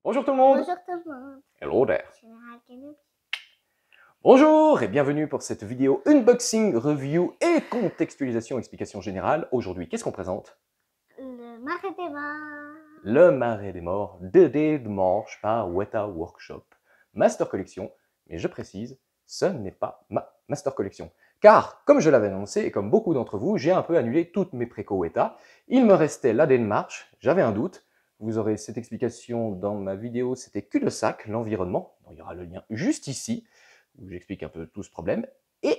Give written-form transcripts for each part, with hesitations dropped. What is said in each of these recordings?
Bonjour tout le monde. Bonjour tout le monde. Hello there. Général Kenobi. Bonjour et bienvenue pour cette vidéo unboxing, review et contextualisation, explication générale. Aujourd'hui, qu'est-ce qu'on présente? Le marais des morts. Le Marais des Morts, The Dead March par Weta Workshop. Master Collection, mais je précise, ce n'est pas ma Master Collection. Car, comme je l'avais annoncé, et comme beaucoup d'entre vous, j'ai un peu annulé toutes mes préco Weta. Il me restait la Dead March, j'avais un doute. Vous aurez cette explication dans ma vidéo, c'était cul-de-sac, l'environnement. Il y aura le lien juste ici, où j'explique un peu tout ce problème. Et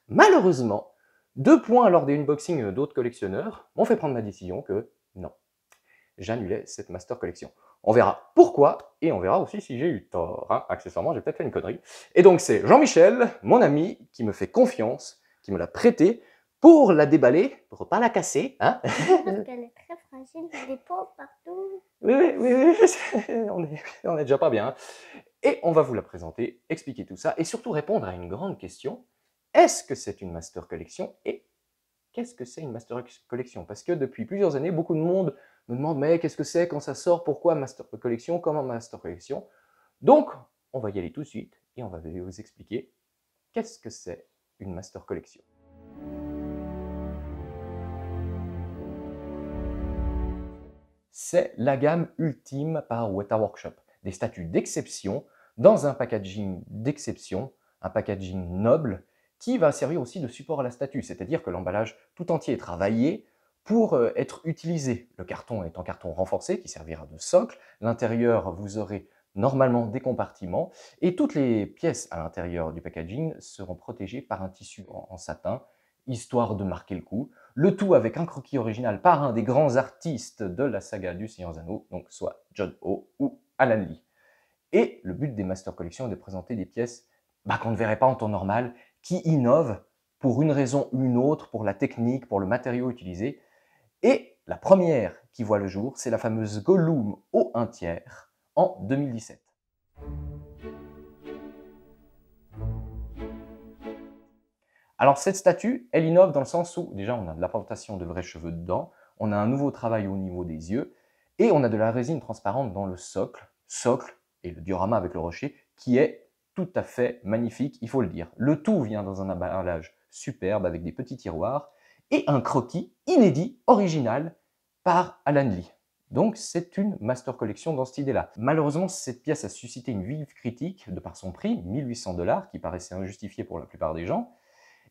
malheureusement, 2 points lors des unboxings d'autres collectionneurs m'ont fait prendre ma décision que non, j'annulais cette Master Collection. On verra pourquoi, et on verra aussi si j'ai eu tort. Hein. Accessoirement, j'ai peut-être fait une connerie. Et donc c'est Jean-Michel, mon ami, qui me fait confiance, qui me l'a prêté pour la déballer, pour pas la casser. Hein. Parce qu'elle est très fragile, il y a des pots partout. Oui, on est déjà pas bien. Hein. Et on va vous la présenter, expliquer tout ça, et surtout répondre à une grande question. Est-ce que c'est une Master Collection et qu'est-ce que c'est une Master Collection? Parce que depuis plusieurs années, beaucoup de monde me demande mais qu'est-ce que c'est, quand ça sort, pourquoi Master Collection, comment Master Collection? Donc, on va y aller tout de suite et on va vous expliquer qu'est-ce que c'est une Master Collection. C'est la gamme ultime par Weta Workshop. Des statues d'exception dans un packaging d'exception, un packaging noble, qui va servir aussi de support à la statue, c'est-à-dire que l'emballage tout entier est travaillé pour être utilisé. Le carton est en carton renforcé qui servira de socle. L'intérieur, vous aurez normalement des compartiments et toutes les pièces à l'intérieur du packaging seront protégées par un tissu en satin, histoire de marquer le coup. Le tout avec un croquis original par un des grands artistes de la saga du Seigneur des Anneaux, donc soit John Ho ou Alan Lee. Et le but des Master Collection est de présenter des pièces qu'on ne verrait pas en temps normal, qui innovent pour une raison ou une autre, pour la technique, pour le matériau utilisé. Et la première qui voit le jour, c'est la fameuse Gollum au 1/3 en 2017. Alors cette statue, elle innove dans le sens où, déjà on a de l'implantation de vrais cheveux dedans, on a un nouveau travail au niveau des yeux, et on a de la résine transparente dans le socle et le diorama avec le rocher, qui est tout à fait magnifique, il faut le dire. Le tout vient dans un emballage superbe avec des petits tiroirs, et un croquis inédit, original, par Alan Lee. Donc c'est une Master Collection dans cette idée-là. Malheureusement, cette pièce a suscité une vive critique de par son prix, 1800 $, qui paraissait injustifié pour la plupart des gens,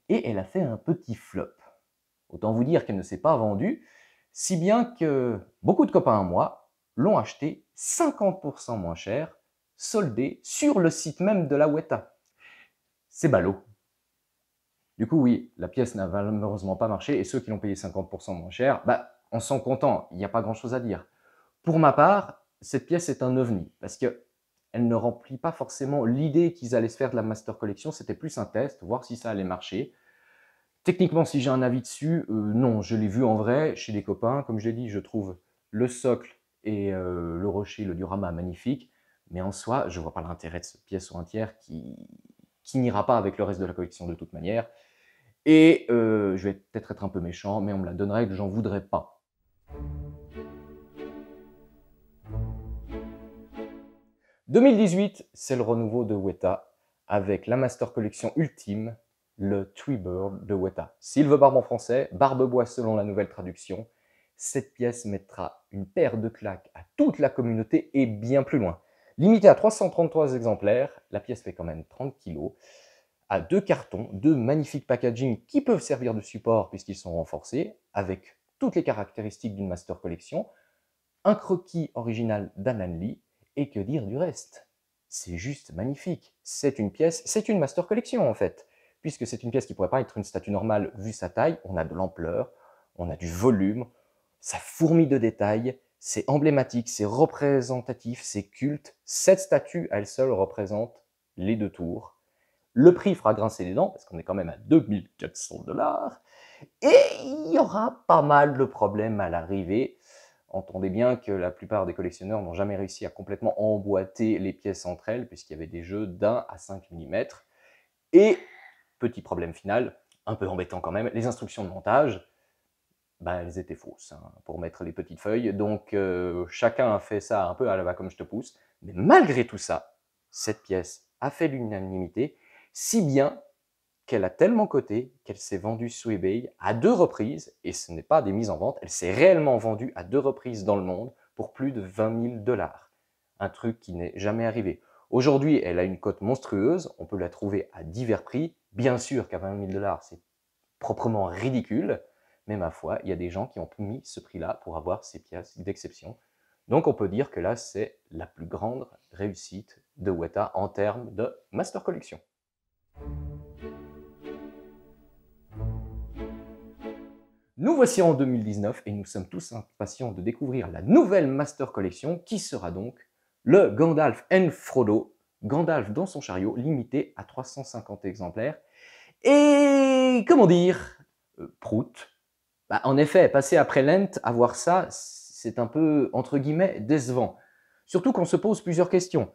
et elle a fait un petit flop. Autant vous dire qu'elle ne s'est pas vendue, si bien que beaucoup de copains à moi l'ont acheté 50% moins cher, soldé sur le site même de la Weta. C'est ballot. Du coup, oui, la pièce n'a malheureusement pas marché, et ceux qui l'ont payé 50% moins cher, on s'en content, il n'y a pas grand-chose à dire. Pour ma part, cette pièce est un ovni, parce que elle ne remplit pas forcément l'idée qu'ils allaient se faire de la Master Collection, c'était plus un test, voir si ça allait marcher. Techniquement, si j'ai un avis dessus, non, je l'ai vu en vrai chez des copains. Comme je l'ai dit, je trouve le socle et le rocher, le diorama magnifique. Mais en soi, je ne vois pas l'intérêt de cette pièce au 1/3 qui n'ira pas avec le reste de la collection de toute manière. Et je vais peut-être être un peu méchant, mais on me la donnerait et que j'en voudrais pas. « 2018, c'est le renouveau de Weta avec la Master Collection ultime, le Treebird de Weta. Silver barbe en français, barbe-bois selon la nouvelle traduction. Cette pièce mettra une paire de claques à toute la communauté et bien plus loin. Limitée à 333 exemplaires, la pièce fait quand même 30 kg, à 2 cartons, 2 magnifiques packaging qui peuvent servir de support puisqu'ils sont renforcés, avec toutes les caractéristiques d'une Master Collection, un croquis original d'Alan Lee, et que dire du reste? C'est juste magnifique. C'est une pièce, c'est une Master Collection en fait, puisque c'est une pièce qui ne pourrait pas être une statue normale vu sa taille. On a de l'ampleur, on a du volume, ça fourmille de détails, c'est emblématique, c'est représentatif, c'est culte. Cette statue, elle seule, représente les 2 tours. Le prix fera grincer les dents, parce qu'on est quand même à 2400 $, et il y aura pas mal de problèmes à l'arrivée. Entendez bien que la plupart des collectionneurs n'ont jamais réussi à complètement emboîter les pièces entre elles, puisqu'il y avait des jeux d'1 à 5 mm. Et, petit problème final, un peu embêtant quand même, les instructions de montage, Ben, elles étaient fausses, hein, pour mettre les petites feuilles. Donc, chacun a fait ça un peu à la va comme je te pousse. Mais malgré tout ça, cette pièce a fait l'unanimité, si bien qu'elle a tellement coté qu'elle s'est vendue sur eBay à 2 reprises, et ce n'est pas des mises en vente, elle s'est réellement vendue à 2 reprises dans le monde pour plus de 20 000 $. Un truc qui n'est jamais arrivé. Aujourd'hui, elle a une cote monstrueuse, on peut la trouver à divers prix. Bien sûr qu'à 20 000 $, c'est proprement ridicule, mais ma foi, il y a des gens qui ont mis ce prix-là pour avoir ces pièces d'exception. Donc on peut dire que là, c'est la plus grande réussite de Weta en termes de Master Collection. Nous voici en 2019 et nous sommes tous impatients de découvrir la nouvelle Master Collection qui sera donc le Gandalf and Frodo, Gandalf dans son chariot, limité à 350 exemplaires. Et comment dire, prout. Bah, en effet, passer après Lent, avoir ça, c'est un peu, entre guillemets, décevant. Surtout qu'on se pose plusieurs questions.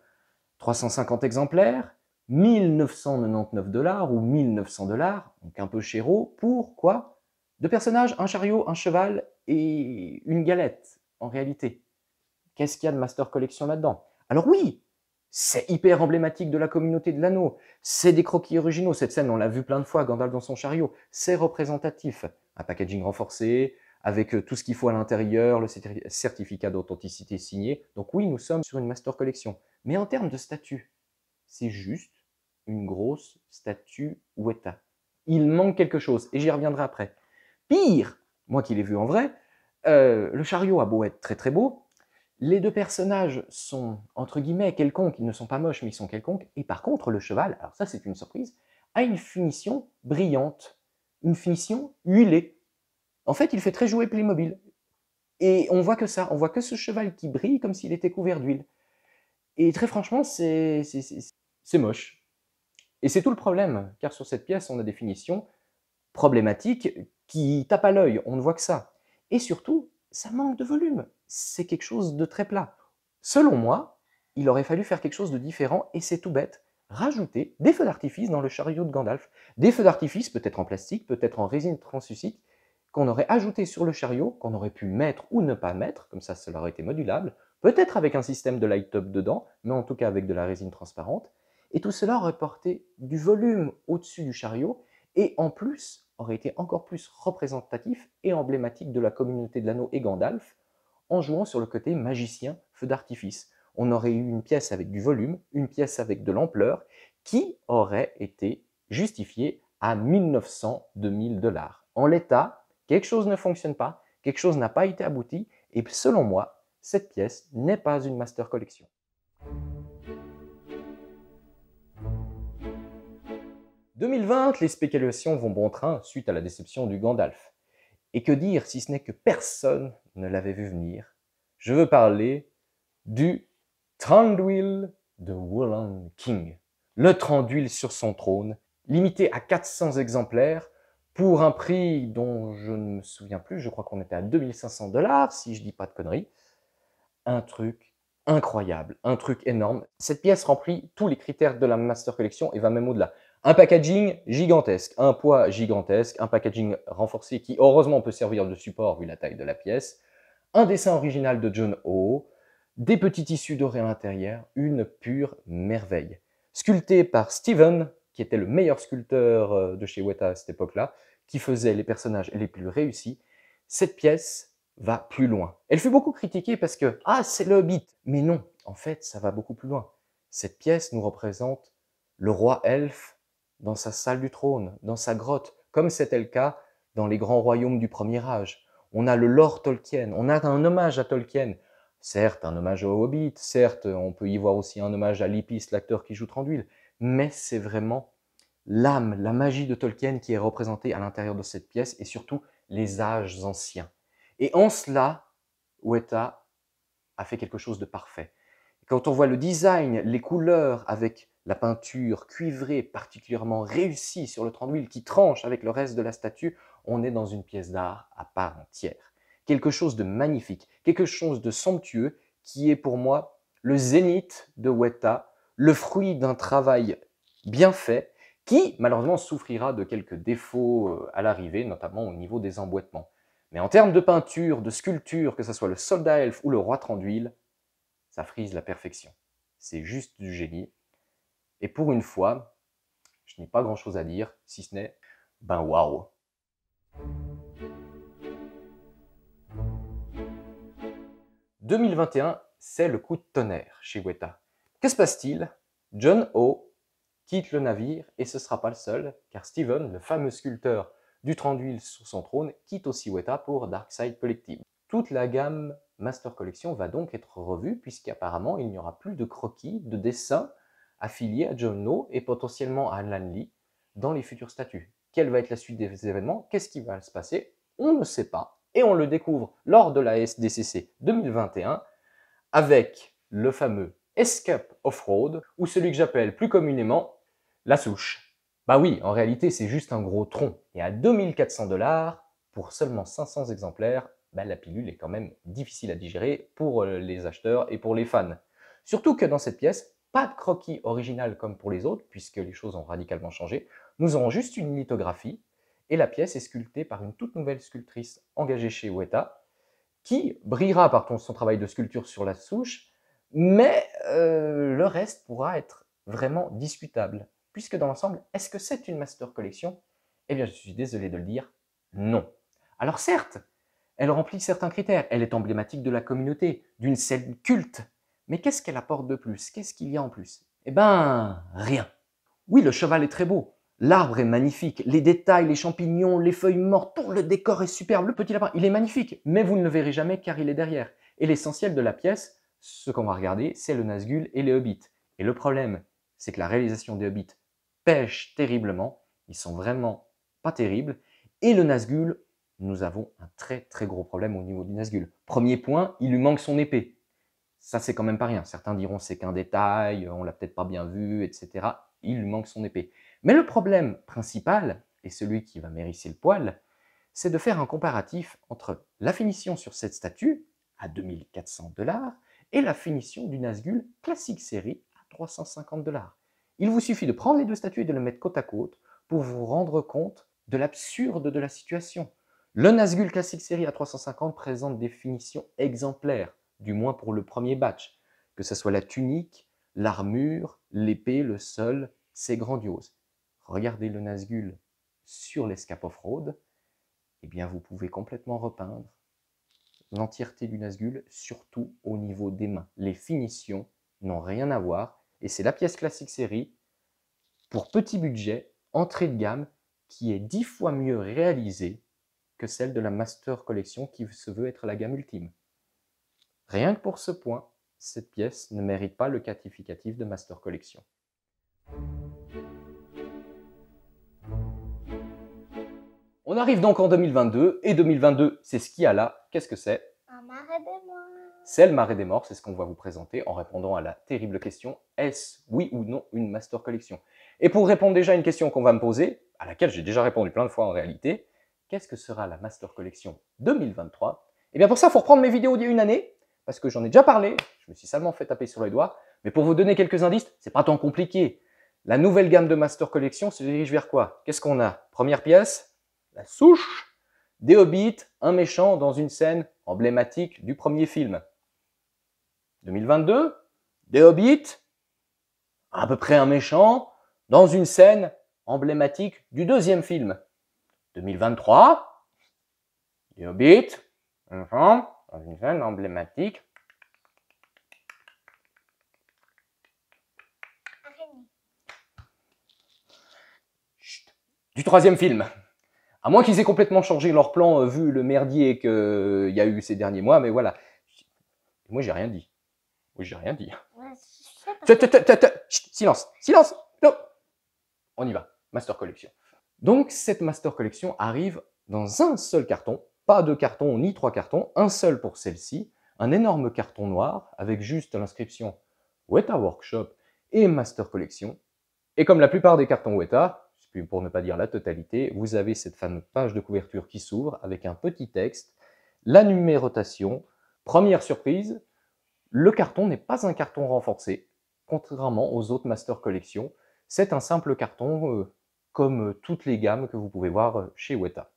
350 exemplaires, 1999 $ ou 1900 $, donc un peu chéro, pour quoi? 2 personnages, un chariot, un cheval et une galette, en réalité. Qu'est-ce qu'il y a de Master Collection là-dedans? Alors oui, c'est hyper emblématique de la communauté de l'anneau, c'est des croquis originaux, cette scène on l'a vu plein de fois, Gandalf dans son chariot, c'est représentatif, un packaging renforcé, avec tout ce qu'il faut à l'intérieur, le certificat d'authenticité signé, donc oui, nous sommes sur une Master Collection. Mais en termes de statut, c'est juste une grosse statue Weta. Il manque quelque chose, et j'y reviendrai après. Pire, moi qui l'ai vu en vrai, le chariot a beau être très très beau, les 2 personnages sont, entre guillemets, quelconques, ils ne sont pas moches, mais ils sont quelconques, et par contre, le cheval, alors ça c'est une surprise, a une finition brillante, une finition huilée. En fait, il fait très jouer Playmobil. Et on voit que ça, on voit que ce cheval qui brille comme s'il était couvert d'huile. Et très franchement, c'est moche. Et c'est tout le problème, car sur cette pièce, on a des finitions problématiques qui tapent à l'œil, on ne voit que ça. Et surtout, ça manque de volume. C'est quelque chose de très plat. Selon moi, il aurait fallu faire quelque chose de différent, et c'est tout bête, rajouter des feux d'artifice dans le chariot de Gandalf. Des feux d'artifice, peut-être en plastique, peut-être en résine translucide, qu'on aurait ajouté sur le chariot, qu'on aurait pu mettre ou ne pas mettre, comme ça cela aurait été modulable, peut-être avec un système de light-up dedans, mais en tout cas avec de la résine transparente, et tout cela aurait porté du volume au-dessus du chariot, et en plus aurait été encore plus représentatif et emblématique de la communauté de l'anneau et Gandalf, en jouant sur le côté magicien feu d'artifice. On aurait eu une pièce avec du volume, une pièce avec de l'ampleur, qui aurait été justifiée à 1900-2000 $. En l'état, quelque chose ne fonctionne pas, quelque chose n'a pas été abouti, et selon moi, cette pièce n'est pas une Master Collection. « 2020, les spéculations vont bon train suite à la déception du Gandalf. Et que dire si ce n'est que personne ne l'avait vu venir? Je veux parler du Thranduil de Wulong King. Le Thranduil sur son trône, limité à 400 exemplaires, pour un prix dont je ne me souviens plus, je crois qu'on était à 2500 $, si je dis pas de conneries. Un truc incroyable, un truc énorme. Cette pièce remplit tous les critères de la Master Collection et va même au-delà. Un packaging gigantesque, un poids gigantesque, un packaging renforcé qui heureusement peut servir de support vu la taille de la pièce, un dessin original de John O, des petits tissus dorés à l'intérieur, une pure merveille. Sculpté par Steven, qui était le meilleur sculpteur de chez Weta à cette époque-là, qui faisait les personnages les plus réussis, cette pièce va plus loin. Elle fut beaucoup critiquée parce que « Ah, c'est le Hobbit !» Mais non, en fait, ça va beaucoup plus loin. Cette pièce nous représente le roi elfe dans sa salle du trône, dans sa grotte, comme c'était le cas dans les grands royaumes du premier âge. On a le lore Tolkien, on a un hommage à Tolkien. Certes, un hommage au Hobbit, certes, on peut y voir aussi un hommage à Lipis, l'acteur qui joue Thranduil, mais c'est vraiment l'âme, la magie de Tolkien qui est représentée à l'intérieur de cette pièce et surtout les âges anciens. Et en cela, Weta a fait quelque chose de parfait. Quand on voit le design, les couleurs avec la peinture cuivrée particulièrement réussie sur le Thranduil qui tranche avec le reste de la statue, on est dans une pièce d'art à part entière. Quelque chose de magnifique, quelque chose de somptueux qui est pour moi le zénith de Weta, le fruit d'un travail bien fait qui malheureusement souffrira de quelques défauts à l'arrivée, notamment au niveau des emboîtements. Mais en termes de peinture, de sculpture, que ce soit le soldat elfe ou le roi Tranduil, ça frise la perfection. C'est juste du génie. Et pour une fois, je n'ai pas grand-chose à dire, si ce n'est, ben waouh. 2021, c'est le coup de tonnerre chez Weta. Que se passe-t-il? John O quitte le navire et ce ne sera pas le seul, car Steven, le fameux sculpteur du Tranduil sur son trône, quitte aussi Weta pour Darkside Collective. Toute la gamme Master Collection va donc être revue, puisqu'apparemment il n'y aura plus de croquis, de dessins affiliés à John O et potentiellement à Alan Lee dans les futurs statuts. Quelle va être la suite des événements? Qu'est-ce qui va se passer? On ne sait pas. Et on le découvre lors de la SDCC 2021 avec le fameux Escape Off-Road, ou celui que j'appelle plus communément la souche. Bah oui, en réalité, c'est juste un gros tronc. Et à 2400 $, pour seulement 500 exemplaires, bah, la pilule est quand même difficile à digérer pour les acheteurs et pour les fans. Surtout que dans cette pièce, pas de croquis original comme pour les autres, puisque les choses ont radicalement changé. Nous aurons juste une lithographie, et la pièce est sculptée par une toute nouvelle sculptrice engagée chez Weta, qui brillera par son travail de sculpture sur la souche, mais le reste pourra être vraiment discutable. Puisque dans l'ensemble, est-ce que c'est une Master Collection? Eh bien, je suis désolé de le dire, non. Alors certes, elle remplit certains critères, elle est emblématique de la communauté, d'une scène culte, mais qu'est-ce qu'elle apporte de plus? Qu'est-ce qu'il y a en plus? Eh ben, rien. Oui, le cheval est très beau, l'arbre est magnifique, les détails, les champignons, les feuilles mortes, tout le décor est superbe, le petit lapin, il est magnifique, mais vous ne le verrez jamais car il est derrière. Et l'essentiel de la pièce, ce qu'on va regarder, c'est le Nazgûl et les Hobbits. Et le problème, c'est que la réalisation des Hobbits pêche terriblement, ils sont vraiment pas terribles, et le Nazgûl, nous avons un très très gros problème au niveau du Nazgûl. Premier point, il lui manque son épée. Ça, c'est quand même pas rien. Certains diront c'est qu'un détail, on l'a peut-être pas bien vu, etc. Il lui manque son épée. Mais le problème principal, et celui qui va m'hérisser le poil, c'est de faire un comparatif entre la finition sur cette statue, à 2400 $, et la finition du Nazgûl classique série à 350 $. Il vous suffit de prendre les deux statues et de les mettre côte à côte pour vous rendre compte de l'absurde de la situation. Le Nazgûl classique série à 350 présente des finitions exemplaires, du moins pour le premier batch, que ce soit la tunique, l'armure, l'épée, le sol, c'est grandiose. Regardez le Nazgûl sur l'Escape Off-Road, eh bien vous pouvez complètement repeindre l'entièreté du Nazgûl, surtout au niveau des mains. Les finitions n'ont rien à voir, et c'est la pièce classique série, pour petit budget, entrée de gamme, qui est 10 fois mieux réalisée que celle de la Master Collection qui se veut être la gamme ultime. Rien que pour ce point, cette pièce ne mérite pas le qualificatif de Master Collection. On arrive donc en 2022, et 2022, c'est ce qu'il y a là. Qu'est-ce que c'est? Un marais des morts. C'est le Marais des Morts, c'est ce qu'on va vous présenter en répondant à la terrible question, est-ce oui ou non une Master Collection? Et pour répondre déjà à une question qu'on va me poser, à laquelle j'ai déjà répondu plein de fois en réalité, qu'est-ce que sera la Master Collection 2023? Et bien pour ça, il faut reprendre mes vidéos d'il y a une année, parce que j'en ai déjà parlé, je me suis seulement fait taper sur les doigts, mais pour vous donner quelques indices, c'est pas tant compliqué. La nouvelle gamme de Master Collection se dirige vers quoi? Qu'est-ce qu'on a? Première pièce, la souche, des hobbits, un méchant dans une scène emblématique du premier film. 2022, des hobbits, à peu près un méchant, dans une scène emblématique du deuxième film. 2023, des hobbits, un méchant, dans une scène emblématique du troisième film. À moins qu'ils aient complètement changé leur plan vu le merdier qu'il y a eu ces derniers mois, mais voilà. Moi, j'ai rien dit. Oui, j'ai rien dit. Silence, silence. Non. On y va. Master Collection. Donc, cette Master Collection arrive dans un seul carton. Pas deux cartons ni trois cartons. Un seul pour celle-ci. Un énorme carton noir avec juste l'inscription Weta Workshop et Master Collection. Et comme la plupart des cartons Weta, pour ne pas dire la totalité, vous avez cette fameuse page de couverture qui s'ouvre avec un petit texte, la numérotation. Première surprise, le carton n'est pas un carton renforcé, contrairement aux autres Master Collection. C'est un simple carton comme toutes les gammes que vous pouvez voir chez Weta.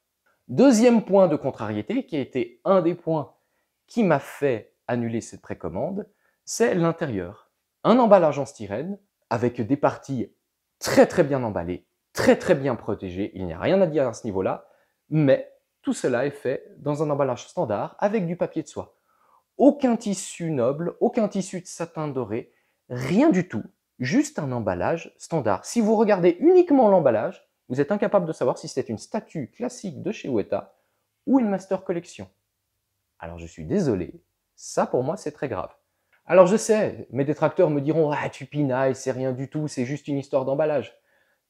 Deuxième point de contrariété, qui a été un des points qui m'a fait annuler cette précommande, c'est l'intérieur. Un emballage en styrène avec des parties très très bien emballées, très très bien protégées, il n'y a rien à dire à ce niveau-là, mais tout cela est fait dans un emballage standard avec du papier de soie. Aucun tissu noble, aucun tissu de satin doré, rien du tout, juste un emballage standard. Si vous regardez uniquement l'emballage, vous êtes incapable de savoir si c'est une statue classique de chez Weta ou une Master Collection. Alors je suis désolé, ça pour moi c'est très grave. Alors je sais, mes détracteurs me diront « Ah, tu pinailles, c'est rien du tout, c'est juste une histoire d'emballage ».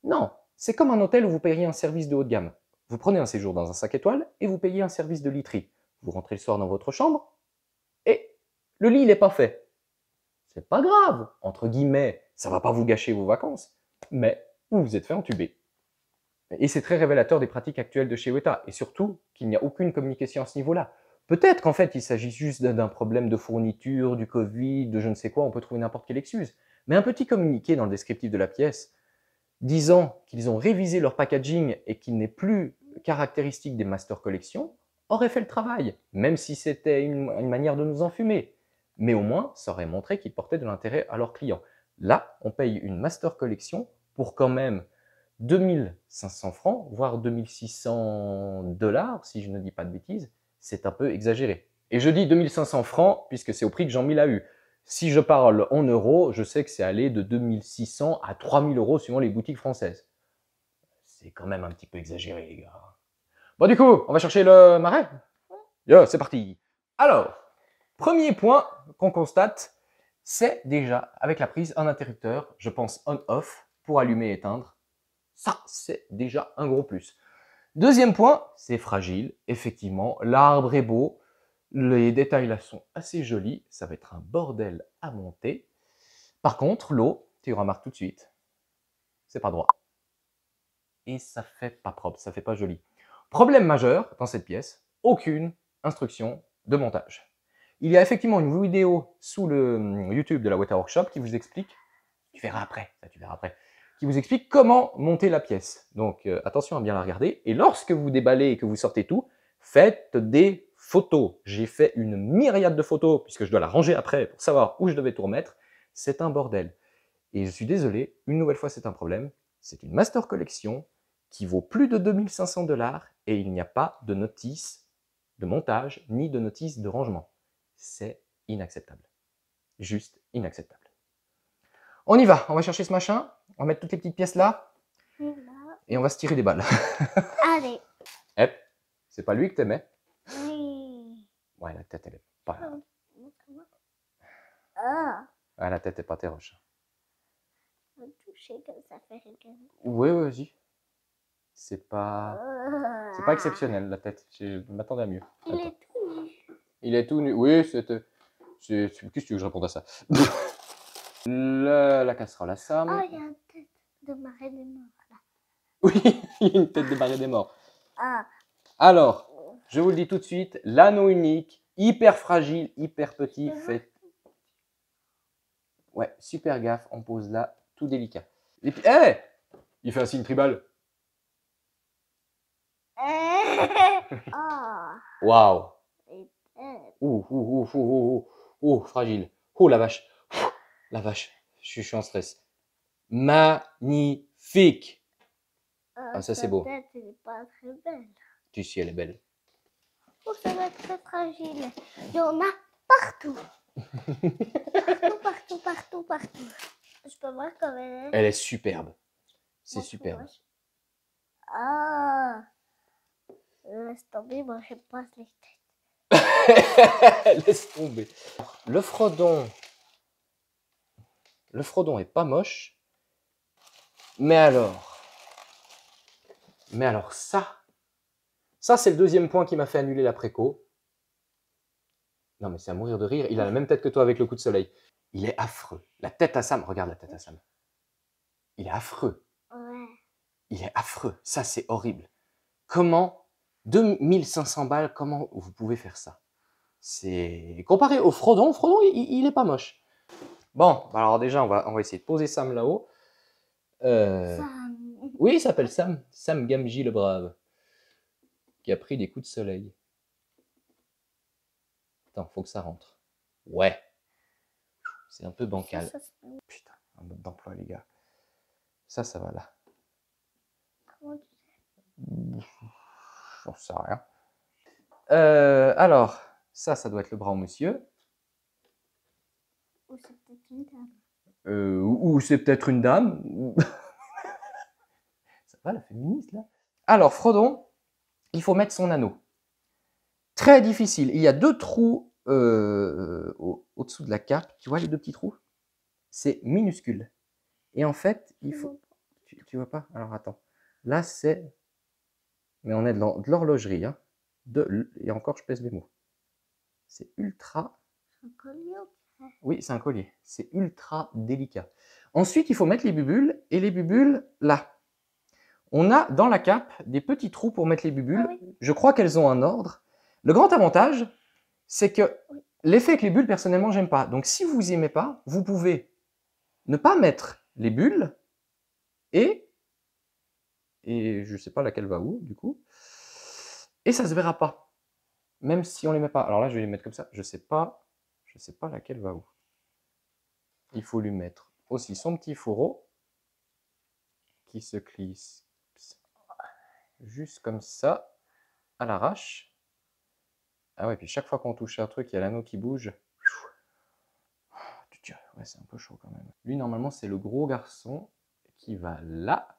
Non, c'est comme un hôtel où vous payeriez un service de haut de gamme. Vous prenez un séjour dans un 5 étoiles et vous payez un service de literie. Vous rentrez le soir dans votre chambre et le lit, il n'est pas fait. C'est pas grave, entre guillemets, ça va pas vous gâcher vos vacances, mais vous vous êtes fait entuber. Et c'est très révélateur des pratiques actuelles de chez Weta, et surtout qu'il n'y a aucune communication à ce niveau-là. Peut-être qu'en fait, il s'agit juste d'un problème de fourniture, du Covid, de je ne sais quoi, on peut trouver n'importe quelle excuse. Mais un petit communiqué dans le descriptif de la pièce, disant qu'ils ont révisé leur packaging et qu'il n'est plus caractéristique des Master Collection, aurait fait le travail, même si c'était une manière de nous enfumer. Mais au moins, ça aurait montré qu'ils portaient de l'intérêt à leurs clients. Là, on paye une Master Collection pour quand même 2500 francs, voire 2600 $, si je ne dis pas de bêtises, c'est un peu exagéré. Et je dis 2500 francs puisque c'est au prix que Jean-Mille a eu. Si je parle en euros, je sais que c'est allé de 2600 à 3000 € suivant les boutiques françaises. C'est quand même un petit peu exagéré, les gars. Bon, du coup, on va chercher le marais. Yo, c'est parti. Alors, premier point qu'on constate, c'est déjà, avec la prise, un interrupteur, je pense on-off, pour allumer et éteindre. Ça, c'est déjà un gros plus. Deuxième point, c'est fragile. Effectivement, l'arbre est beau. Les détails là sont assez jolis. Ça va être un bordel à monter. Par contre, l'eau, tu remarques tout de suite, c'est pas droit. Et ça fait pas propre, ça fait pas joli. Problème majeur dans cette pièce, aucune instruction de montage. Il y a effectivement une vidéo sous le YouTube de la Weta Workshop qui vous explique, tu verras après, qui vous explique comment monter la pièce. Donc attention à bien la regarder. Et lorsque vous déballez et que vous sortez tout, faites des photos. J'ai fait une myriade de photos puisque je dois la ranger après pour savoir où je devais tout remettre. C'est un bordel. Et je suis désolé, une nouvelle fois c'est un problème. C'est une Master Collection qui vaut plus de 2500 $ et il n'y a pas de notice de montage ni de notice de rangement. C'est inacceptable. Juste inacceptable. On y va, on va chercher ce machin, on va mettre toutes les petites pièces là et on va se tirer des balles. Allez. Hep, c'est pas lui que t'aimais? Oui. Ouais, la tête elle est pas... Ah. Ouais, la tête est pas terroche. On va toucher comme ça fait rien. Oui, vas-y. C'est pas exceptionnel la tête, je m'attendais à mieux. Il est tout nu. Il est tout nu, oui, c'était... Qu'est-ce que tu veux que je réponde à ça? La casserole à Sam. Oh, il y a une tête de marée des morts là. Oui, il y a une tête de marée des morts. Ah. Alors, je vous le dis tout de suite, l'anneau unique, hyper fragile, hyper petit, fait... Ouais, super gaffe, on pose là, tout délicat. Et puis, hé, il fait un signe tribal. Oh. Waouh. Et Fragile. Oh, la vache. La vache, je suis en stress. Magnifique. Ah, ça c'est beau. Sa tête, elle n'est pas très belle. Tu sais, elle est belle. Oh, ça va être très fragile. Il y en a partout. Partout. Je peux voir comme elle est. Elle est superbe. C'est Moi, superbe. Ah. Laisse tomber, moi je passe les têtes. Laisse tomber. Le frodon est pas moche. Mais alors ça c'est le deuxième point qui m'a fait annuler la préco. Non mais c'est à mourir de rire. Il a la même tête que toi avec le coup de soleil. Il est affreux. La tête à Sam, regarde la tête à Sam. Il est affreux. Ouais. Il est affreux. Ça c'est horrible. Comment 2500 balles, comment vous pouvez faire ça? C'est comparé au Frodon, il est pas moche. Bon, alors déjà on va essayer de poser Sam là-haut. Sam. Oui, il s'appelle Sam. Sam Gamgee le brave. qui a pris des coups de soleil. Attends, faut que ça rentre. Ouais. C'est un peu bancal. Putain, un mode d'emploi, les gars. Ça va là. Comment tu sais? J'en sais rien. Alors, ça doit être le bras au monsieur. Ou c'est peut-être une dame. Ou c'est peut-être une dame. Ça va, la féministe, là. Alors, Frodon, il faut mettre son anneau. Très difficile. Il y a 2 trous au-dessous de la cape. Tu vois les 2 petits trous? C'est minuscule. Et en fait, il faut... Tu vois pas? Alors, attends. Là, c'est... Mais on est de l'horlogerie. Hein. Et encore, je pèse mes mots. C'est ultra... C'est un collier. Oui, c'est un collier. C'est ultra délicat. Ensuite, il faut mettre les bubules. Et les bubules, là. On a dans la cape des petits trous pour mettre les bubules. Ah oui. Je crois qu'elles ont un ordre. Le grand avantage, c'est que l'effet avec les bulles, personnellement, j'aime pas. Donc, si vous aimez pas, vous pouvez ne pas mettre les bulles et je sais pas laquelle va où, du coup. Et ça se verra pas. Même si on les met pas. Alors là, je vais les mettre comme ça. Je sais pas laquelle va où. Il faut lui mettre aussi son petit fourreau qui se glisse juste comme ça, à l'arrache. Ah ouais, puis chaque fois qu'on touche un truc, il y a l'anneau qui bouge. Ouais, c'est un peu chaud quand même. Lui, normalement, c'est le gros garçon qui va là.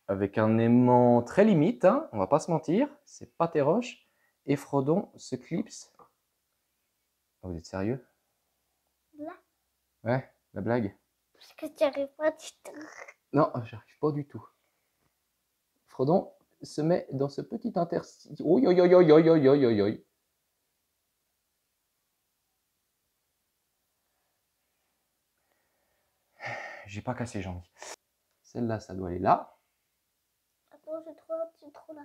Avec un aimant très limite, hein, on va pas se mentir. C'est pas tes roches. Et Frodon se clipse. Oh, vous êtes sérieux? Là? Ouais, la blague. Parce que tu arrives pas, tu te... Non, j'arrive pas du tout. Frodon se met dans ce petit interstice. Oi, oi, oi, oi, oi, oi, oi, oi. J'ai pas cassé, Jean-Mi. Celle-là, ça doit aller là. Attends, j'ai trouvé un petit trou là.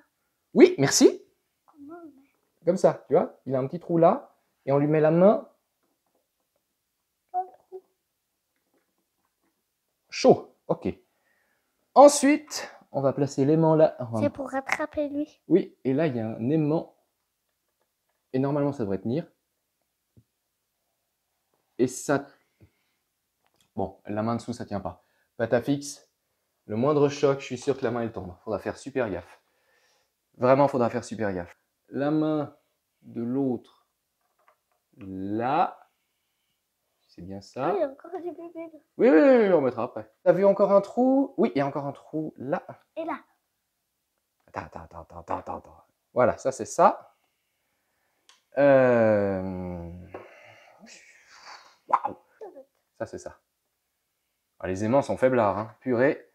Oui, merci. Comment on met? Comme ça, tu vois. Il a un petit trou là. Et on lui met la main. Pas le trou. Chaud. Ok. Ensuite, on va placer l'aimant là. C'est pour rattraper lui. Oui, et là, il y a un aimant. Et normalement, ça devrait tenir. Et ça... Bon, la main dessous, ça tient pas. Pâte fixe. Le moindre choc, je suis sûr que la main, elle tombe. Faudra faire super gaffe. Vraiment, faudra faire super gaffe. La main de l'autre, là. C'est bien ça. Ah, il y a encore des bébés. Oui, oui, oui, on mettra après. T'as vu encore un trou? Oui, il y a encore un trou là. Et là? Attends. Voilà, ça c'est ça. Waouh! Ça c'est ça. Ah, les aimants sont faiblards, hein. Purée.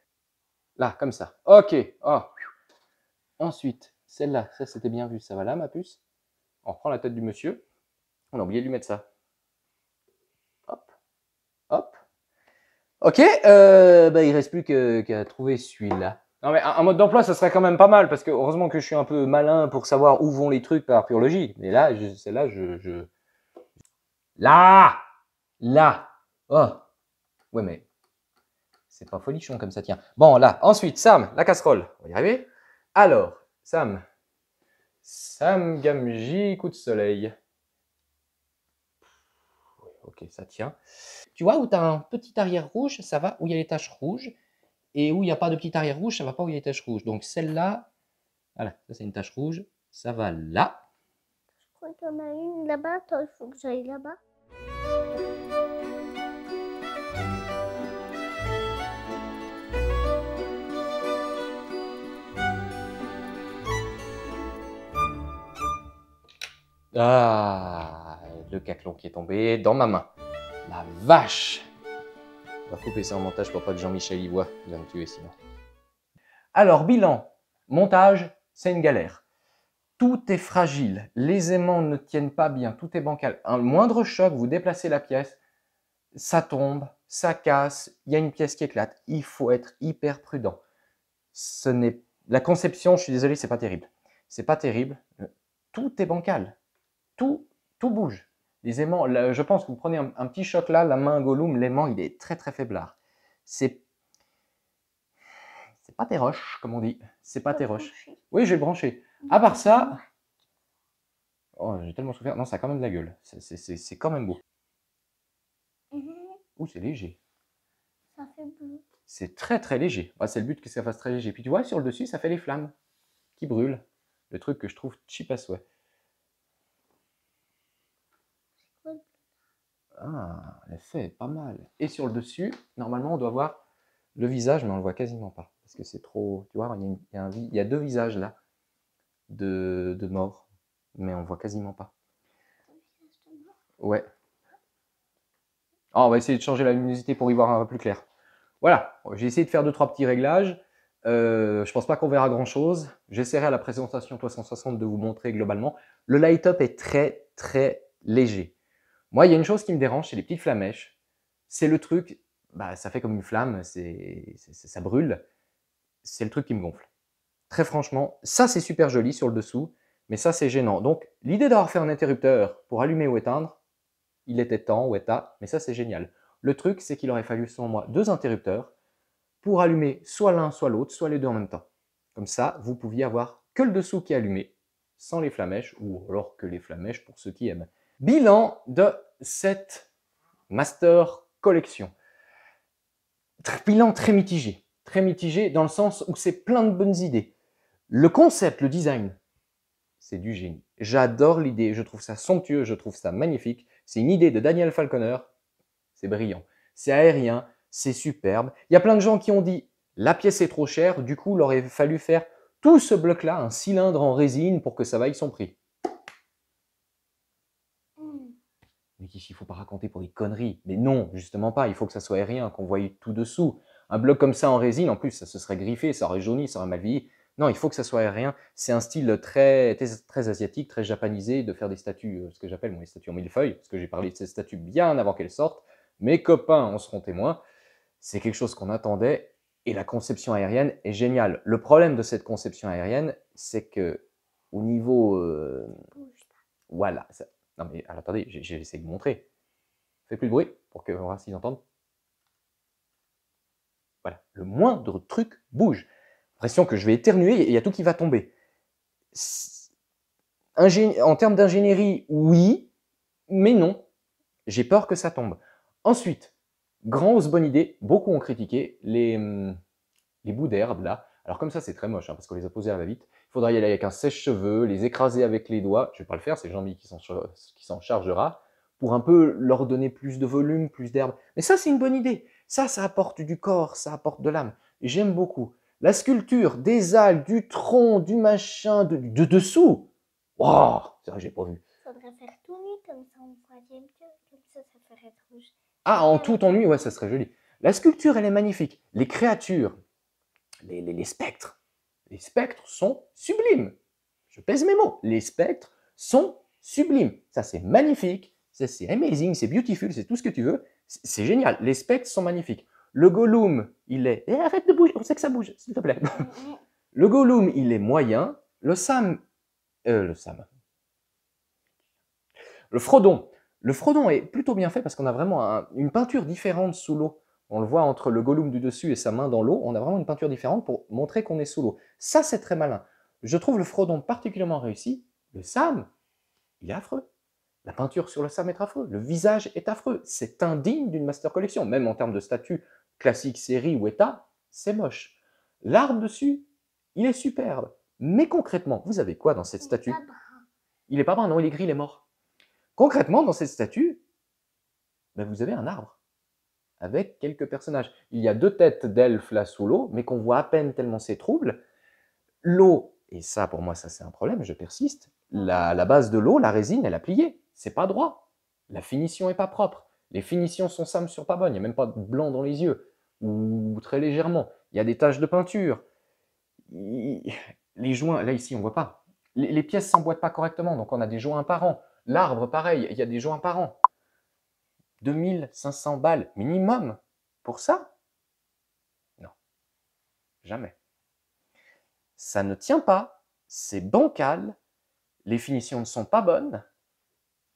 Là, comme ça. Ok. Oh. Ensuite, celle-là, ça c'était bien vu. Ça va là, ma puce. On reprend la tête du monsieur. On a oublié de lui mettre ça. Hop. Hop. Ok. Bah, il reste plus qu'à trouver celui-là. Non mais un mode d'emploi, ça serait quand même pas mal, parce que heureusement que je suis un peu malin pour savoir où vont les trucs par pure logique. Mais là, celle-là, Là Oh ouais, mais c'est pas folichon comme ça tient. Bon, là, ensuite, Sam, la casserole. On va y arriver. Alors, Sam Gamji, coup de soleil. Ok, ça tient. Tu vois où tu as un petit arrière rouge, ça va où il y a les taches rouges. Et où il n'y a pas de petit arrière rouge, ça va pas où il y a les taches rouges. Donc celle-là, voilà, ça c'est une tache rouge, ça va là. Je crois qu'il y en a une là-bas. Attends, il faut que j'aille là-bas. Ah, le caclon qui est tombé dans ma main. La vache! On va couper ça en montage pour pas que Jean-Michel y voit. Il va me tuer sinon. Alors, bilan. Montage, c'est une galère. Tout est fragile. Les aimants ne tiennent pas bien. Tout est bancal. Un moindre choc, vous déplacez la pièce, ça tombe, ça casse, il y a une pièce qui éclate. Il faut être hyper prudent. La conception, je suis désolé, c'est pas terrible. C'est pas terrible. Tout est bancal. Tout bouge. Les aimants, là, je pense que vous prenez un petit choc là, la main Gollum, l'aimant, il est très très faiblard. C'est c'est pas tes roches, comme on dit. C'est pas tes roches. Branché. Oui, je vais le brancher. À part ça, oh, j'ai tellement souffert. Non, ça a quand même de la gueule. C'est quand même beau. Ouh, c'est léger. Ça fait bleu. C'est très très léger. Ouais, c'est le but que ça fasse très léger. Puis tu vois, sur le dessus, ça fait les flammes qui brûlent. Le truc que je trouve cheap à souhait. Cool. Ah, l'effet est pas mal. Et sur le dessus, normalement, on doit voir le visage, mais on le voit quasiment pas. Parce que c'est trop... Tu vois, il y a deux visages là, de mort. Mais on voit quasiment pas. Ouais. Ah, on va essayer de changer la luminosité pour y voir un peu plus clair. Voilà, j'ai essayé de faire 2-3 petits réglages. Je pense pas qu'on verra grand chose. J'essaierai à la présentation 360 de vous montrer globalement. Le light-up est très très léger. Moi, il y a une chose qui me dérange, c'est les petites flamèches. C'est le truc, bah, ça fait comme une flamme, ça brûle. C'est le truc qui me gonfle. Très franchement, ça c'est super joli sur le dessous, mais ça c'est gênant. Donc l'idée d'avoir fait un interrupteur pour allumer ou éteindre, il était temps ou état, mais ça c'est génial. Le truc, c'est qu'il aurait fallu selon moi 2 interrupteurs pour allumer soit l'un, soit l'autre, soit les deux en même temps. Comme ça, vous pouviez avoir que le dessous qui est allumé, sans les flamèches, ou alors que les flamèches pour ceux qui aiment. Bilan de cette Master Collection. Bilan très mitigé dans le sens où c'est plein de bonnes idées. Le concept, le design, c'est du génie. J'adore l'idée, je trouve ça somptueux, je trouve ça magnifique. C'est une idée de Daniel Falconer, c'est brillant. C'est aérien, c'est superbe. Il y a plein de gens qui ont dit la pièce est trop chère, du coup, il aurait fallu faire tout ce bloc-là, un cylindre en résine pour que ça vaille son prix. Mais qu'ici, il ne faut pas raconter pour des conneries. Mais non, justement pas, il faut que ça soit aérien, qu'on voie tout dessous. Un bloc comme ça en résine, en plus, ça se serait griffé, ça aurait jauni, ça aurait mal vieilli. Non, il faut que ça soit aérien. C'est un style très, très, très asiatique, très japanisé de faire des statues, ce que j'appelle moi les statues en millefeuille, parce que j'ai parlé de ces statues bien avant qu'elles sortent. Mes copains en seront témoins. C'est quelque chose qu'on attendait et la conception aérienne est géniale. Le problème de cette conception aérienne, c'est que au niveau... voilà. Non mais attendez, j'ai essayé de montrer. Fais plus de bruit pour que on voir s'ils entendent. Voilà. Le moindre truc bouge. L'impression que je vais éternuer et il y a tout qui va tomber. En termes d'ingénierie, oui, mais non. J'ai peur que ça tombe. Ensuite, grosse bonne idée, beaucoup ont critiqué les bouts d'herbe là. Alors comme ça, c'est très moche, hein, parce qu'on les a posés à la vite. Il faudra y aller avec un sèche-cheveux, les écraser avec les doigts. Je ne vais pas le faire, c'est Jean-Mi qui s'en chargera, pour un peu leur donner plus de volume, plus d'herbe. Mais ça, c'est une bonne idée. Ça apporte du corps, ça apporte de l'âme. Et j'aime beaucoup. La sculpture, des algues, du tronc, du machin, de dessous. Waouh, c'est vrai que j'ai pas vu. Faudrait faire tout nu comme ça on voit bien mieux. Comme ça ferait rouge. Ah, en tout ennui, ouais, ça serait joli. La sculpture, elle est magnifique. Les créatures, les spectres sont sublimes. Je pèse mes mots. Les spectres sont sublimes. Ça, c'est magnifique. C'est amazing, c'est beautiful, c'est tout ce que tu veux. C'est génial. Les spectres sont magnifiques. Le Gollum, il est... Eh, arrête de bouger, on sait que ça bouge, s'il te plaît. Le Gollum, il est moyen. Le Frodon. Le Frodon est plutôt bien fait parce qu'on a vraiment une peinture différente sous l'eau. On le voit entre le Gollum du dessus et sa main dans l'eau. On a vraiment une peinture différente pour montrer qu'on est sous l'eau. Ça, c'est très malin. Je trouve le Frodon particulièrement réussi. Le Sam, il est affreux. La peinture sur le Sam est affreux. Le visage est affreux. C'est indigne d'une Master Collection. Même en termes de statut classique, série ou état, c'est moche. L'arbre dessus, il est superbe. Mais concrètement, vous avez quoi dans cette statue? Il est pas brun, non, il est gris, il est mort. Concrètement, dans cette statue, ben, vous avez un arbre avec quelques personnages. Il y a 2 têtes d'elfes là sous l'eau, mais qu'on voit à peine tellement c'est trouble. L'eau, et ça pour moi ça c'est un problème, je persiste, la base de l'eau, la résine, elle a plié, c'est pas droit. La finition est pas propre. Les finitions sont Sam sur pas bonnes, il n'y a même pas de blanc dans les yeux, ou très légèrement. Il y a des taches de peinture. Les joints, là ici on voit pas. Les pièces s'emboîtent pas correctement, donc on a des joints apparents. L'arbre, pareil, il y a des joints apparents. 2500 balles minimum pour ça? Non, jamais. Ça ne tient pas, c'est bancal, les finitions ne sont pas bonnes,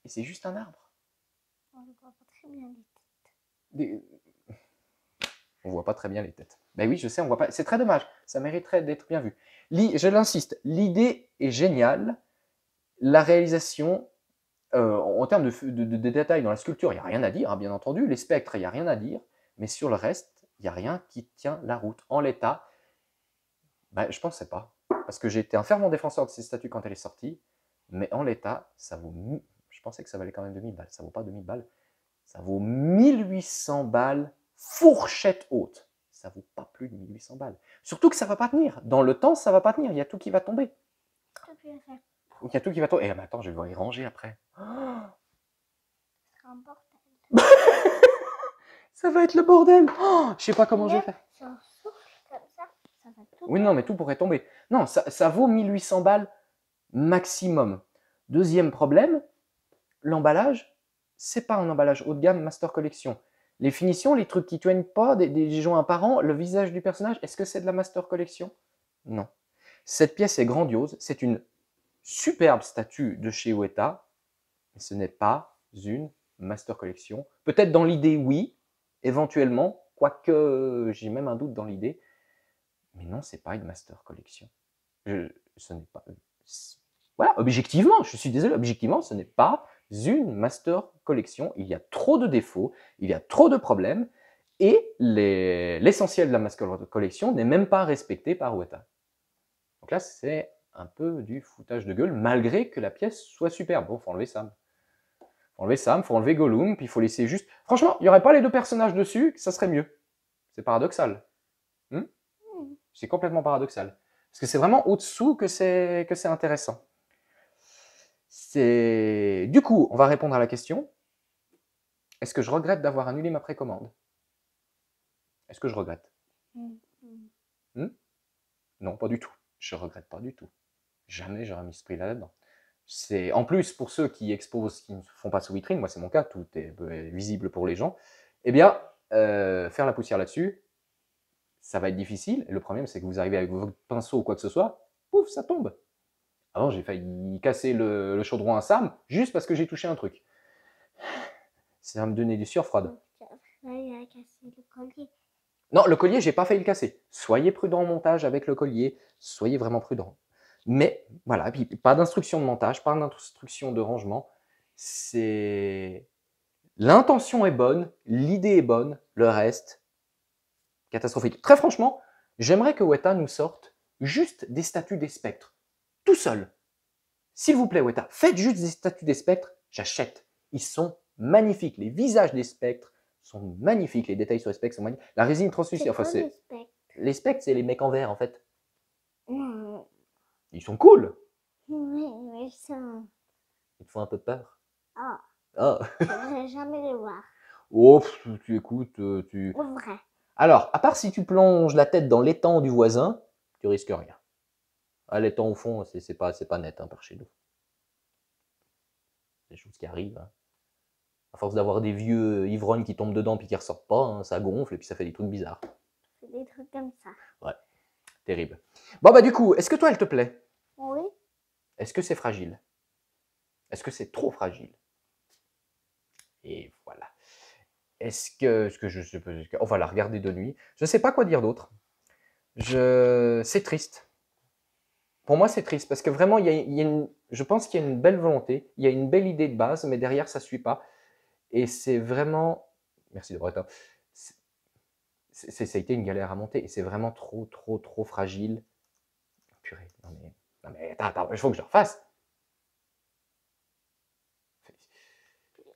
et c'est juste un arbre. On ne voit pas très bien les têtes. On voit pas très bien les têtes. Ben oui, je sais, on voit pas. C'est très dommage. Ça mériterait d'être bien vu. Je l'insiste, l'idée est géniale. La réalisation, en termes de détails dans la sculpture, il n'y a rien à dire, hein, bien entendu. Les spectres, il n'y a rien à dire. Mais sur le reste, il n'y a rien qui tient la route. En l'état, ben, je ne pensais pas. Parce que j'ai été un fervent défenseur de ces statues quand elle est sortie. Mais en l'état, ça vaut. Je pensais que ça valait quand même 2000 balles. Ça ne vaut pas 2000 balles. Ça vaut 1800 balles, fourchette haute. Ça vaut pas plus de 1800 balles. Surtout que ça va pas tenir. Dans le temps, ça va pas tenir. Il y a tout qui va tomber. Il y a tout qui va tomber. Eh, mais attends, je vais devoir y ranger après. Oh, Ce sera un bordel. ça va être le bordel. Oh, je sais pas comment je vais faire. Si on souffle comme ça va tout. Oui, non, mais tout pourrait tomber. Non, ça vaut 1800 balles maximum. Deuxième problème, l'emballage, c'est pas un emballage haut de gamme Master Collection. Les finitions, les trucs qui ne tiennent pas, des joints apparents, le visage du personnage, est-ce que c'est de la Master Collection? Non. Cette pièce est grandiose, c'est une superbe statue de chez Weta, mais ce n'est pas une Master Collection. Peut-être dans l'idée, oui, éventuellement, quoique j'ai même un doute dans l'idée, mais non, c'est pas une Master Collection. Ce n'est pas... Voilà, objectivement, je suis désolé, objectivement, ce n'est pas une Master Collection. Il y a trop de défauts, il y a trop de problèmes, et l'essentiel de la Master Collection n'est même pas respecté par Weta. Donc là, c'est un peu du foutage de gueule, malgré que la pièce soit superbe. Bon, il faut enlever Sam. Faut enlever Sam, faut enlever Gollum, puis il faut laisser juste... Franchement, il n'y aurait pas les deux personnages dessus, ça serait mieux. C'est paradoxal. C'est complètement paradoxal. Parce que c'est vraiment au-dessous que c'est intéressant. Du coup, on va répondre à la question. Est-ce que je regrette d'avoir annulé ma précommande? Est-ce que je regrette? Non, pas du tout. Je regrette pas du tout. Jamais j'aurais mis ce prix là-dedans. En plus, pour ceux qui exposent, qui ne font pas sous vitrine, moi c'est mon cas, tout est visible pour les gens, eh bien, faire la poussière là-dessus, ça va être difficile. Et le problème, c'est que vous arrivez avec votre pinceau ou quoi que ce soit, pouf, ça tombe. Avant, j'ai failli casser le chaudron à Sam, juste parce que j'ai touché un truc. Ça va me donner des sueurs froides. Il a cassé le collier. Non, le collier, j'ai pas failli le casser. Soyez prudent au montage avec le collier, soyez vraiment prudent. Mais voilà, puis pas d'instruction de montage, pas d'instruction de rangement. L'intention est bonne, l'idée est bonne, le reste, catastrophique. Très franchement, j'aimerais que Weta nous sorte juste des statues des spectres, tout seul. S'il vous plaît, Weta, faites juste des statues des spectres, j'achète. Ils sont magnifiques. Les visages des spectres sont magnifiques. Les détails sur les spectres sont magnifiques. La résine translucide, enfin c'est... Les spectres, c'est les mecs en vert, en fait. Ils sont cool. Oui, mais ça... Ils te font un peu peur. Ah. Oh. Je ne voudrais jamais les voir. Oh, tu écoutes, tu... Au vrai. Alors, à part si tu plonges la tête dans l'étang du voisin, tu risques rien. Ah, l'étang au fond, c'est pas net, hein, par chez nous. C'est des choses qui arrivent. Hein. À force d'avoir des vieux ivrognes qui tombent dedans puis qui ressortent pas, hein, ça gonfle et puis ça fait des trucs bizarres. C'est des trucs comme ça. Ouais, terrible. Bon bah du coup, est-ce que toi elle te plaît? Oui. Est-ce que c'est fragile? Est-ce que c'est trop fragile? Et voilà. Est-ce que on va la regarder de nuit. Je ne sais pas quoi dire d'autre. C'est triste. Pour moi, c'est triste parce que vraiment, je pense qu'il y a une belle volonté, il y a une belle idée de base, mais derrière, ça ne suit pas. Et c'est vraiment... Merci de Breta. Ça a été une galère à monter et c'est vraiment trop fragile. Purée, non mais attends, il faut que je le refasse.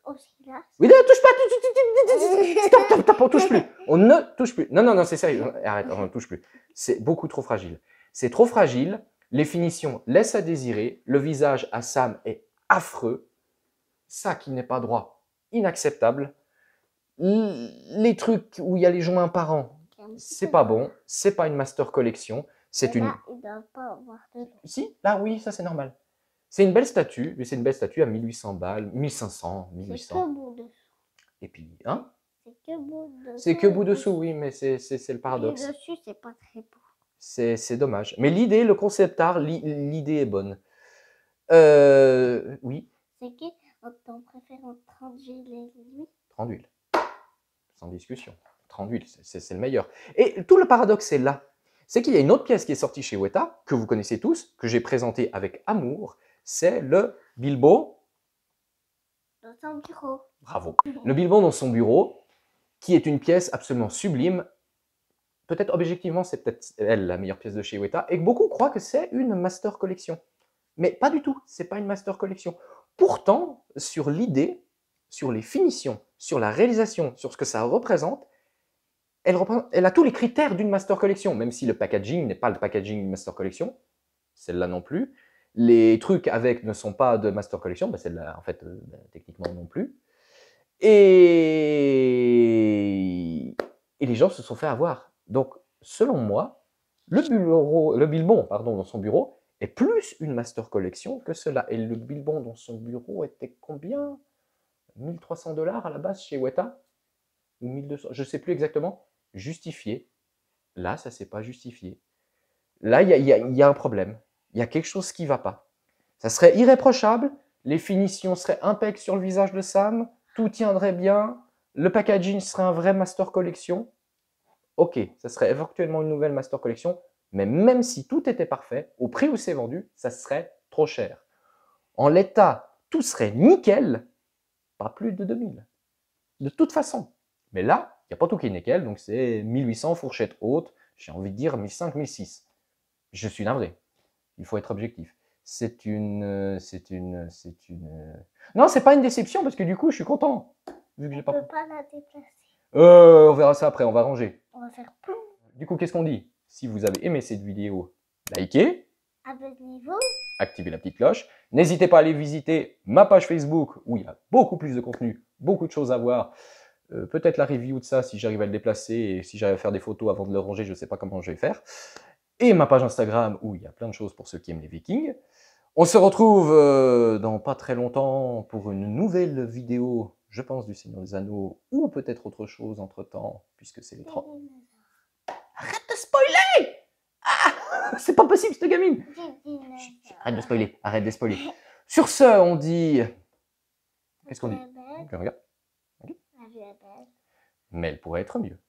Aussi là. Oui, ne touche pas, stop, on touche plus. On ne touche plus. Non, c'est sérieux. Arrête, on ne touche plus. C'est beaucoup trop fragile. C'est trop fragile. Les finitions laissent à désirer. Le visage à Sam est affreux. Ça qui n'est pas droit, inacceptable. Les trucs où il y a les joints apparents, c'est pas bon. C'est pas une Master Collection. C'est une... Là, il ne doit pas avoir de l'eau. Si, là, oui, ça c'est normal. C'est une belle statue, mais c'est une belle statue à 1800 balles, 1500, 1800. C'est que bout dessous. Et puis, hein? C'est que bout dessous. C'est que bout dessous, oui, mais c'est le paradoxe. Et dessus, c'est pas très beau. C'est dommage. Mais l'idée, le concept art, l'idée est bonne. Oui. C'est que ton préférant 30 gilets, lui? 30 d'huile. Sans discussion. 4 ans d'huile, c'est le meilleur. Et tout le paradoxe est là. C'est qu'il y a une autre pièce qui est sortie chez Weta, que vous connaissez tous, que j'ai présentée avec amour, c'est le Bilbo. Dans son bureau. Bravo. Le Bilbo dans son bureau, qui est une pièce absolument sublime. Peut-être objectivement, c'est peut-être elle la meilleure pièce de chez Weta, et beaucoup croient que c'est une master collection. Mais pas du tout, c'est pas une master collection. Pourtant, sur l'idée, sur les finitions, sur la réalisation, sur ce que ça représente, elle a tous les critères d'une master collection, même si le packaging n'est pas le packaging d'une master collection, celle-là non plus. Les trucs avec ne sont pas de master collection, bah celle-là, en fait, techniquement non plus. Et les gens se sont fait avoir. Donc, selon moi, le Bilbon dans son bureau est plus une master collection que cela. Et le Bilbon dans son bureau était combien? 1300 $ à la base chez Weta? Ou 1200, je ne sais plus exactement. Justifié. Là, ça ne s'est pas justifié. Là, il y a un problème. Il y a quelque chose qui ne va pas. Ça serait irréprochable, les finitions seraient impeccables sur le visage de Sam, tout tiendrait bien, le packaging serait un vrai master collection. Ok, ça serait éventuellement une nouvelle master collection, mais même si tout était parfait, au prix où c'est vendu, ça serait trop cher. En l'état, tout serait nickel, pas plus de 2000. De toute façon. Mais là, il n'y a pas tout qui est nickel, donc c'est 1800 fourchette haute, j'ai envie de dire 1500, 1600. Je suis navré. Il faut être objectif. Non, c'est pas une déception parce que du coup, je suis content. Vu que j'ai On pas. peut pas la déplacer. On verra ça après, on va ranger. On va faire plou. Du coup, qu'est-ce qu'on dit? Si vous avez aimé cette vidéo, likez, Abonnez-vous. activez la petite cloche. N'hésitez pas à aller visiter ma page Facebook où il y a beaucoup plus de contenu, beaucoup de choses à voir. Peut-être la review de ça si j'arrive à le déplacer et si j'arrive à faire des photos avant de le ranger, je ne sais pas comment je vais faire. Et ma page Instagram où il y a plein de choses pour ceux qui aiment les Vikings. On se retrouve dans pas très longtemps pour une nouvelle vidéo, je pense, du Seigneur des Anneaux, ou peut-être autre chose entre-temps, puisque c'est les 30. Arrête de spoiler! Ah, c'est pas possible, cette gamine! Arrête de spoiler, arrête de spoiler. Sur ce, on dit... Qu'est-ce qu'on dit? Regarde. La vie est belle. Mais elle pourrait être mieux.